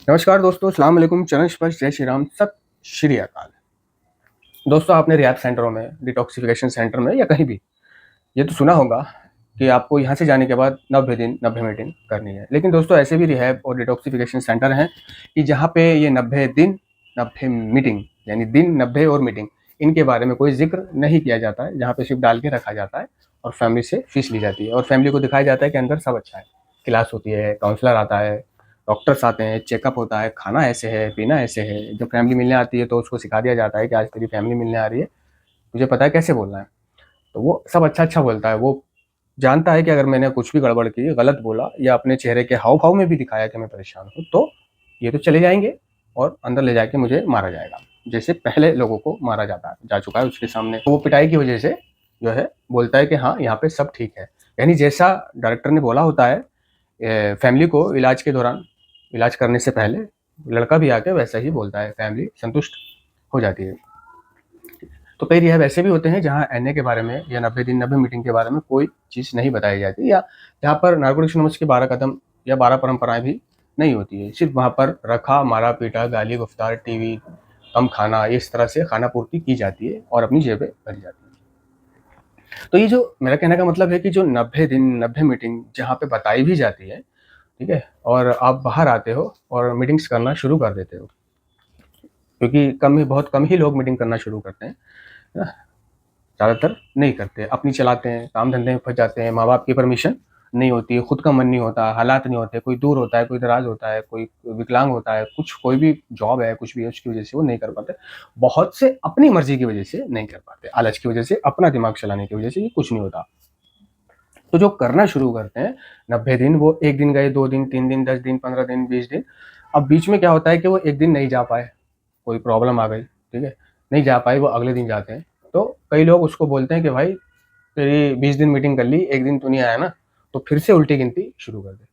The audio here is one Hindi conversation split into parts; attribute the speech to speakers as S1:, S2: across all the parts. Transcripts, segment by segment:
S1: नमस्कार दोस्तों, अस्सलाम वालेकुम, चरण स्पर्श, जय श्री राम, सत श्री अकाल। दोस्तों, आपने रिहैब सेंटरों में, डिटॉक्सिफिकेशन सेंटर में या कहीं भी ये तो सुना होगा कि आपको यहाँ से जाने के बाद 90 दिन 90 मीटिंग करनी है। लेकिन दोस्तों, ऐसे भी रिहैब और डिटॉक्सिफिकेशन सेंटर हैं कि जहाँ पे ये 90 दिन 90 मीटिंग यानी दिन 90 और मीटिंग इनके बारे में कोई ज़िक्र नहीं किया जाता है। जहाँ पे सिर्फ़ डाल के रखा जाता है और फैमिली से फ़ीस ली जाती है और फैमिली को दिखाया जाता है कि अंदर सब अच्छा है। क्लास होती है, काउंसलर आता है, डॉक्टर्स आते हैं, चेकअप होता है, खाना ऐसे है, पीना ऐसे है। जब फैमिली मिलने आती है तो उसको सिखा दिया जाता है कि आज तेरी फैमिली मिलने आ रही है, तुझे पता है कैसे बोलना है। तो वो सब अच्छा-अच्छा बोलता है। वो जानता है कि अगर मैंने कुछ भी गड़बड़ की, गलत बोला या अपने चेहरे के हाव-भाव में भी दिखाया कि मैं परेशान हूँ, तो ये तो चले जाएँगे और अंदर ले जाके मुझे मारा जाएगा। जैसे पहले लोगों को मारा जा चुका है उसके सामने। तो वो पिटाई की वजह से जो है बोलता है कि हाँ, यहाँ पे सब ठीक है। यानी जैसा डायरेक्टर ने बोला होता है फैमिली को इलाज के दौरान, इलाज करने से पहले लड़का भी आके वैसा ही बोलता है, फैमिली संतुष्ट हो जाती है। तो कई रिहैब ऐसे भी होते हैं जहाँ एनए के बारे में या 90 दिन 90 मीटिंग के बारे में कोई चीज़ नहीं बताई जाती या जहाँ पर नारकोटिक्स एनोनिमस के 12 कदम या 12 परंपराएं भी नहीं होती है। सिर्फ वहाँ पर रखा, मारा, पीटा, गाली, गुफ्तार, टीवी, कम खाना, इस तरह से खाना पूर्ति की जाती है और अपनी जेबें भरी जाती है। तो ये जो मेरा कहने का मतलब है कि जो 90 दिन 90 मीटिंग जहाँ पे बताई भी जाती है, ठीक है? और आप बाहर आते हो और मीटिंग्स करना शुरू कर देते हो, क्योंकि बहुत कम ही लोग मीटिंग करना शुरू करते हैं, है ना? ज़्यादातर नहीं करते, अपनी चलाते हैं, काम धंधे में फँस जाते हैं, माँ-बाप की परमिशन नहीं होती है, खुद का मन नहीं होता, हालात नहीं होते, कोई दूर होता है, कोई दराज़ होता है, कोई विकलांग होता है, कोई भी जॉब है, कुछ भी है, उसकी वजह से वो नहीं कर पाते। बहुत से अपनी मर्ज़ी की वजह से नहीं कर पाते, आलस की वजह से, अपना दिमाग चलाने की वजह से, ये कुछ नहीं होता। तो जो करना शुरू करते हैं 90 दिन, वो 1 दिन गए, 2 दिन, 3 दिन, 10 दिन, 15 दिन, 20 दिन। अब बीच में क्या होता है कि वो 1 दिन नहीं जा पाए, कोई प्रॉब्लम आ गई, ठीक है? नहीं जा पाए, वो अगले दिन जाते हैं। तो कई लोग उसको बोलते हैं कि भाई तेरी 20 दिन मीटिंग कर ली, 1 दिन तू नहीं आया ना, तो फिर से उल्टी गिनती शुरू कर दे।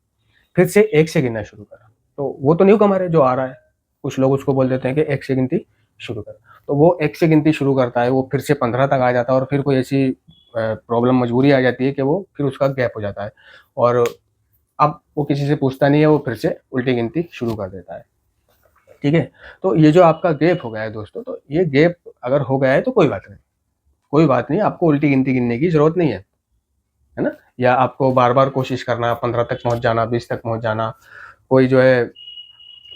S1: फिर से 1 से गिनना शुरू कर। तो वो तो न्यू कमर है जो आ रहा है। कुछ लोग उसको बोल देते हैं कि 1 से गिनती शुरू कर। तो वो 1 से गिनती शुरू करता है, वो फिर से 15 तक आ जाता है और फिर कोई ऐसी प्रॉब्लम मजबूरी आ जाती है कि वो फिर उसका गैप हो जाता है और अब वो किसी से पूछता नहीं है, वो फिर से उल्टी गिनती शुरू कर देता है। ठीक है? तो ये जो आपका गैप हो गया है दोस्तों, तो ये गैप अगर हो गया है तो कोई बात नहीं। कोई बात नहीं, आपको उल्टी गिनती गिनने की ज़रूरत नहीं है ना? या आपको बार-बार कोशिश करना, 15 तक पहुँच जाना, 20 तक पहुँच जाना, कोई जो है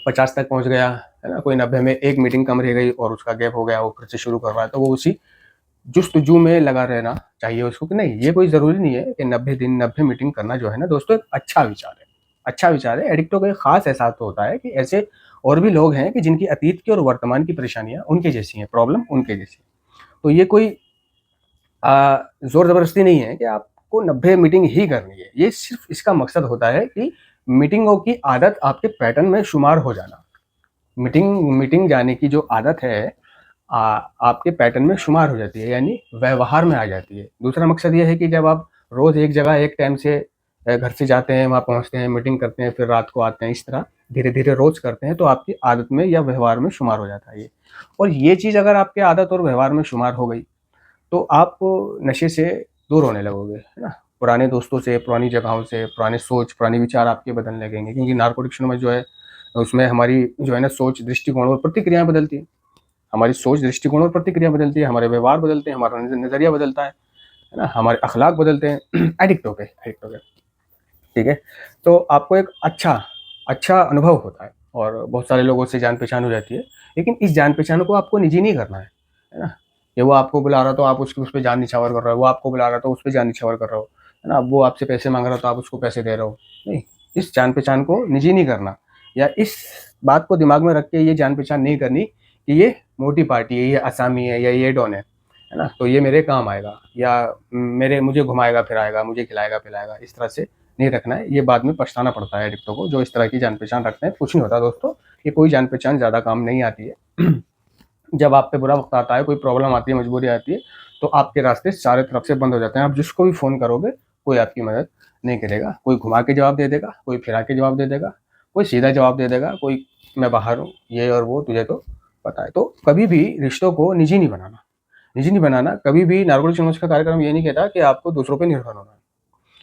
S1: 50 तक पहुँच गया, है ना? कोई 90 में 1 मीटिंग कम रह गई और उसका गैप हो गया, वो फिर से शुरू कर रहा है, तो वो उसी जुस्तजू में लगा रहना चाहिए उसको कि नहीं, ये कोई ज़रूरी नहीं है कि 90 दिन 90 मीटिंग करना जो है ना दोस्तों, एक अच्छा विचार है। अच्छा विचार है, एडिक्टों को एक ख़ास एहसास तो होता है कि ऐसे और भी लोग हैं कि जिनकी अतीत की और वर्तमान की परेशानियाँ उनके जैसी हैं, प्रॉब्लम उनके जैसी है। तो ये कोई ज़ोर ज़बरदस्ती नहीं है कि आपको 90 मीटिंग ही करनी है। ये सिर्फ़ इसका मकसद होता है कि मीटिंगों की आदत आपके पैटर्न में शुमार हो जाना। मीटिंग मीटिंग जाने की जो आदत है आ, आपके पैटर्न में शुमार हो जाती है, यानी व्यवहार में आ जाती है। दूसरा मकसद ये है कि जब आप रोज़ एक जगह एक टाइम से घर से जाते हैं, वहाँ पहुँचते हैं, मीटिंग करते हैं, फिर रात को आते हैं, इस तरह धीरे-धीरे रोज़ करते हैं, तो आपकी आदत में या व्यवहार में शुमार हो जाता है ये। और ये चीज़ अगर आपकी आदत और व्यवहार में शुमार हो गई, तो आप नशे से दूर होने लगोगे, है ना? पुराने दोस्तों से, पुरानी जगहों से, पुराने सोच, पुराने विचार आपके बदलने लगेंगे, क्योंकि नार्कोटिक्स में जो है, उसमें हमारी जो है ना सोच, दृष्टिकोण और प्रतिक्रियाएँ बदलती हैं। हमारी सोच, दृष्टिकोण और प्रतिक्रिया बदलती है, हमारे व्यवहार बदलते हैं, हमारा नज़रिया बदलता है ना? हमारे अखलाक बदलते हैं एडिक्ट हो गए, ठीक है? तो आपको एक अच्छा अनुभव होता है और बहुत सारे लोगों से जान-पहचान हो जाती है, लेकिन इस जान-पहचान को आपको निजी नहीं करना है ना? कि वो आपको बुला रहा है तो आप उसकी उस पे जान निछावर कर रहे हो, वो आपको बुला रहा है तो उस पे जान निछावर कर रहे हो, है ना? वो आपसे पैसे माँग रहा है तो आप उसको पैसे दे रहे हो, नहीं, इस जान-पहचान को निजी नहीं करना या इस बात को दिमाग में रख के ये जान-पहचान नहीं करनी कि ये मोटी पार्टी है, ये असामी है या ये डॉन है ना? तो ये मेरे काम आएगा या मेरे मुझे घुमाएगा-फिराएगा, मुझे खिलाएगा-पिलाएगा, इस तरह से नहीं रखना है। ये बाद में पछताना पड़ता है एडिक्टों को, जो इस तरह की जान-पहचान रखते हैं। कुछ नहीं होता दोस्तों, ये कोई जान-पहचान ज़्यादा काम नहीं आती है। जब आप पे बुरा वक़्त आता है, कोई प्रॉब्लम आती है, मजबूरी आती है, तो आपके रास्ते चारों तरफ से बंद हो जाते हैं। आप जिसको भी फ़ोन करोगे, कोई आपकी मदद नहीं करेगा। कोई घुमा के जवाब दे देगा, कोई फिरा के जवाब दे देगा, कोई सीधा जवाब दे देगा, कोई मैं बाहर हूँ, ये और वो तुझे तो पता है। तो कभी भी रिश्तों को निजी नहीं बनाना। निजी नहीं बनाना, कभी भी नारकोटिक्स एनोनिमस का कार्यक्रम ये नहीं कहता कि आपको दूसरों पे निर्भर होना है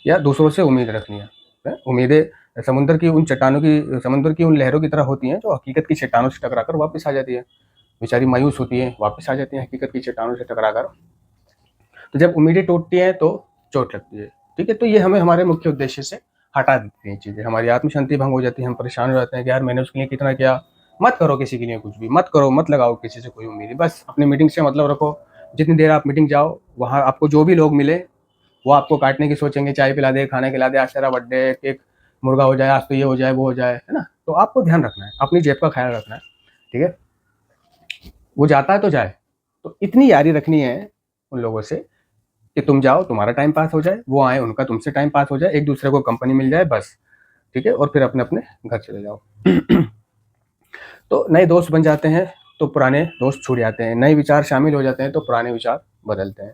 S1: या दूसरों से उम्मीद रखनी है। उम्मीदें समुद्र की उन चट्टानों की, समुद्र की उन लहरों की तरह होती हैं जो हकीकत की चट्टानों से टकराकर वापस आ जाती है। बेचारी मायूस होती है, वापस आ जाती हैं हकीकत की चट्टानों से टकराकर। तो जब उम्मीदें टूटती हैं तो चोट लगती है। ठीक है, तो ये हमें हमारे मुख्य उद्देश्य से हटा देती हैं चीज़ें, हमारी आत्म शांति भंग हो जाती है, हम परेशान हो जाते हैं कि यार मैंने उसके लिए कितना किया। मत करो किसी के लिए कुछ भी, मत करो, मत लगाओ किसी से कोई उम्मीद, बस अपनी मीटिंग से मतलब रखो। जितनी देर आप मीटिंग जाओ, वहाँ आपको जो भी लोग मिले वो आपको काटने की सोचेंगे, चाय पिला दे, खाना खिला दे, आज तेरा बर्थडे, केक मुर्गा हो जाए, आज तो ये हो जाए, वो हो जाए, है ना। तो आपको ध्यान रखना है, अपनी जेब का ख्याल रखना है। ठीक है, वो जाता है तो जाए, तो इतनी यारी रखनी है उन लोगों से कि तुम जाओ, तुम्हारा टाइम पास हो जाए, वो आए, उनका तुमसे टाइम पास हो जाए, एक दूसरे को कंपनी मिल जाए, बस। ठीक है, और फिर अपने अपने घर चले जाओ। तो नए दोस्त बन जाते हैं तो पुराने दोस्त छूट जाते हैं, नए विचार शामिल हो जाते हैं तो पुराने विचार बदलते हैं।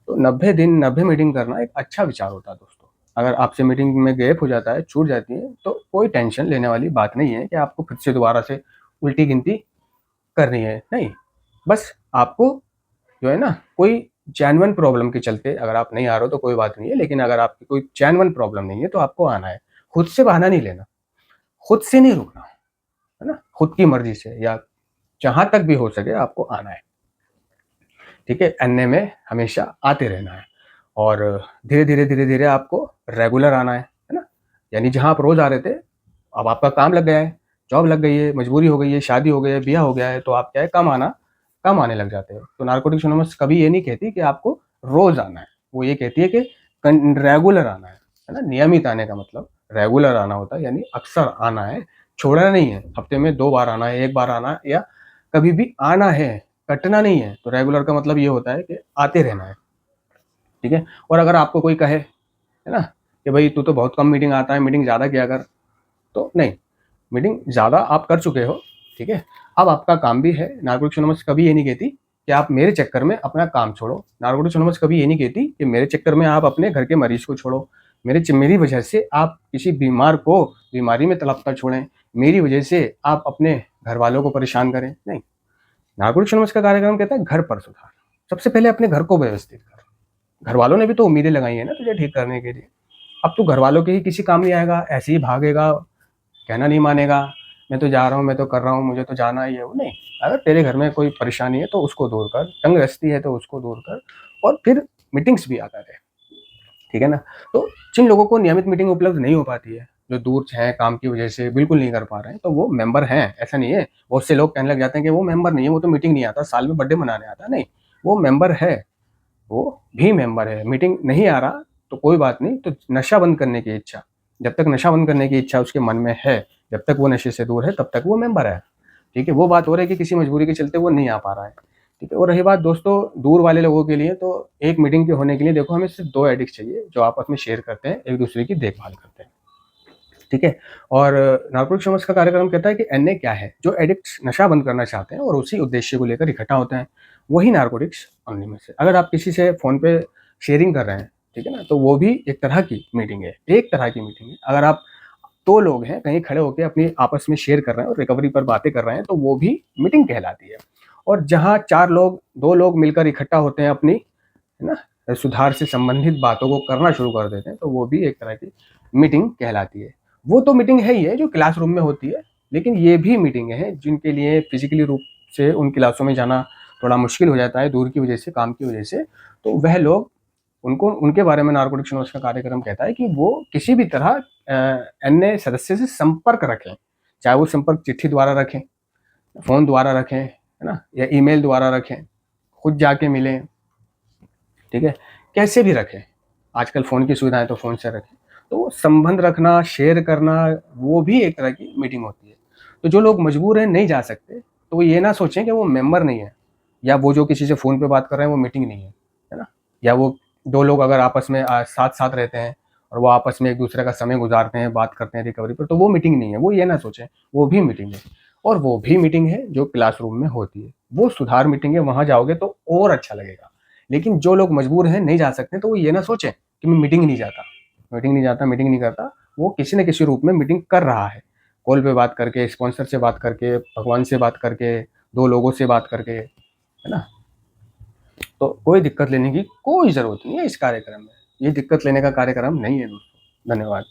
S1: तो 90 दिन 90 मीटिंग करना एक अच्छा विचार होता है दोस्तों। अगर आपसे मीटिंग में गैप हो जाता है, छूट जाती है, तो कोई टेंशन लेने वाली बात नहीं है कि आपको फिर से दोबारा से उल्टी गिनती करनी है, नहीं। बस आपको जो है ना, कोई जेन्युइन प्रॉब्लम के चलते अगर आप नहीं आ रहे हो तो कोई बात नहीं है, लेकिन अगर आपकी कोई जेन्युइन प्रॉब्लम नहीं है तो आपको आना है। खुद से बहाना नहीं लेना, खुद से नहीं रुकना, है ना, खुद की मर्जी से या जहां तक भी हो सके आपको आना है। ठीक है, एनए में हमेशा आते रहना है और धीरे धीरे धीरे धीरे आपको रेगुलर आना है ना। यानी जहां आप रोज आ रहे थे, अब आपका काम लग गया है, जॉब लग गई है, मजबूरी हो गई है, शादी हो गई है, ब्याह हो गया है, तो आप क्या है, कम आने लग जाते हो। तो नारकोटिक्स एनोनिमस कभी ये नहीं कहती कि आपको रोज आना है, वो ये कहती है कि रेगुलर आना है ना। नियमित आने का मतलब रेगुलर आना होता है, यानी अक्सर आना है, छोड़ना नहीं है। हफ्ते में 2 बार आना है, 1 बार आना है, या कभी भी आना है, कटना नहीं है। तो रेगुलर का मतलब ये होता है कि आते रहना है। ठीक है, और अगर आपको कोई कहे, है ना, कि भाई तू तो बहुत कम मीटिंग आता है, मीटिंग ज़्यादा किया कर, तो नहीं, मीटिंग ज़्यादा आप कर चुके हो। ठीक है, अब आपका काम भी है। नारकोटिक्स एनोनिमस कभी ये नहीं कहती कि आप मेरे चक्कर में अपना काम छोड़ो। नारकोटिक्स एनोनिमस कभी ये नहीं कहती कि मेरे चक्कर में आप अपने घर के मरीज को छोड़ो, मेरी वजह से आप किसी बीमार को बीमारी में तड़पता छोड़ें, मेरी वजह से आप अपने घर वालों को परेशान करें, नहीं। नारकोटिक्स एनोनिमस का कार्यक्रम कहता है घर पर सुधार। सबसे पहले अपने घर को व्यवस्थित कर। घर वालों ने भी तो उम्मीदें लगाई है ना तुझे ठीक करने के लिए। अब तू घर वालों के ही किसी काम नहीं आएगा, ऐसे ही भागेगा, कहना नहीं मानेगा, मैं तो जा रहा हूँ, मैं तो कर रहा हूँ, मुझे तो जाना ही है, वो नहीं। अगर तेरे घर में कोई परेशानी है तो उसको दूर कर, तंगदस्ती है तो उसको दूर कर, और फिर मीटिंग्स भी आता रहे। ठीक है ना। तो जिन लोगों को नियमित मीटिंग उपलब्ध नहीं हो पाती है, जो दूर हैं काम की वजह से बिल्कुल नहीं कर पा रहे हैं, तो वो मेंबर हैं, ऐसा नहीं है। बहुत से लोग कहने लग जाते हैं कि वो मेंबर नहीं है, वो तो मीटिंग नहीं आता, साल में बर्थडे मनाने आता, नहीं। वो मेंबर है, वो भी मेंबर है। मीटिंग नहीं आ रहा तो कोई बात नहीं, तो नशा बंद करने की इच्छा, जब तक नशा बंद करने की इच्छा उसके मन में है, जब तक वो नशे से दूर है, तब तक वो मेंबर है। ठीक है, वो बात हो रही है कि किसी मजबूरी के चलते वो नहीं आ पा रहा है। ठीक है, और रही बात दोस्तों दूर वाले लोगों के लिए, तो एक मीटिंग के होने के लिए देखो हमें सिर्फ 2 एडिक्ट चाहिए जो आपस में शेयर करते हैं, एक दूसरे की देखभाल करते हैं। ठीक है, और नारकोटिक्स एनोनिमस का कार्यक्रम कहता है कि एनए क्या है। जो एडिक्ट्स नशा बंद करना चाहते हैं और उसी उद्देश्य को लेकर इकट्ठा होते हैं, वही नारकोटिक्स एनोनिमस है। अगर आप किसी से फोन पे शेयरिंग कर रहे हैं, ठीक है ना, तो वो भी एक तरह की मीटिंग है, एक तरह की मीटिंग है। अगर आप 2 लोग हैं कहीं खड़े होकर अपनी आपस में शेयर कर रहे हैं और रिकवरी पर बातें कर रहे हैं, तो वो भी मीटिंग कहलाती है। और जहाँ 4 लोग 2 लोग मिलकर इकट्ठा होते हैं, अपनी, है ना, सुधार से संबंधित बातों को करना शुरू कर देते हैं, तो वो भी एक तरह की मीटिंग कहलाती है। वो तो मीटिंग है ही है जो क्लासरूम में होती है, लेकिन ये भी मीटिंग है जिनके लिए फिजिकली रूप से उन क्लासों में जाना थोड़ा मुश्किल हो जाता है, दूर की वजह से, काम की वजह से। तो वह लोग, उनको उनके बारे में नारकोटिक्स एनोनिमस का कार्यक्रम कहता है कि वो किसी भी तरह अन्य सदस्य से संपर्क रखें, चाहे वो संपर्क चिट्ठी द्वारा रखें, फोन द्वारा रखें, है ना, या ईमेल द्वारा रखें, खुद जाके मिलें। ठीक है, कैसे भी रखें, आजकल फ़ोन की सुविधा है तो फ़ोन से रखें। तो संबंध रखना, शेयर करना, वो भी एक तरह की मीटिंग होती है। तो जो लोग मजबूर हैं, नहीं जा सकते, तो वो ये ना सोचें कि वो मेंबर नहीं है, या वो जो किसी से फ़ोन पे बात कर रहे हैं वो मीटिंग नहीं है ना। या वो 2 लोग अगर आपस में साथ-साथ रहते हैं और वो आपस में एक-दूसरे का समय गुज़ारते हैं, बात करते हैं रिकवरी पर, तो वो मीटिंग नहीं है, वो ये ना सोचें, वो भी मीटिंग है। और वो भी मीटिंग है जो क्लासरूम में होती है, वो सुधार मीटिंग है, वहाँ जाओगे तो और अच्छा लगेगा। लेकिन जो लोग मजबूर हैं, नहीं जा सकते, तो वो ये ना सोचें कि मैं मीटिंग नहीं जाता, मीटिंग नहीं जाता, मीटिंग नहीं करता। वो किसी न किसी रूप में मीटिंग कर रहा है, कॉल पे बात करके, स्पॉन्सर से बात करके, भगवान से बात करके, 2 लोगों से बात करके, है ना। तो कोई दिक्कत लेने की कोई ज़रूरत नहीं है इस कार्यक्रम में। ये दिक्कत लेने का कार्यक्रम नहीं है दोस्तों। धन्यवाद।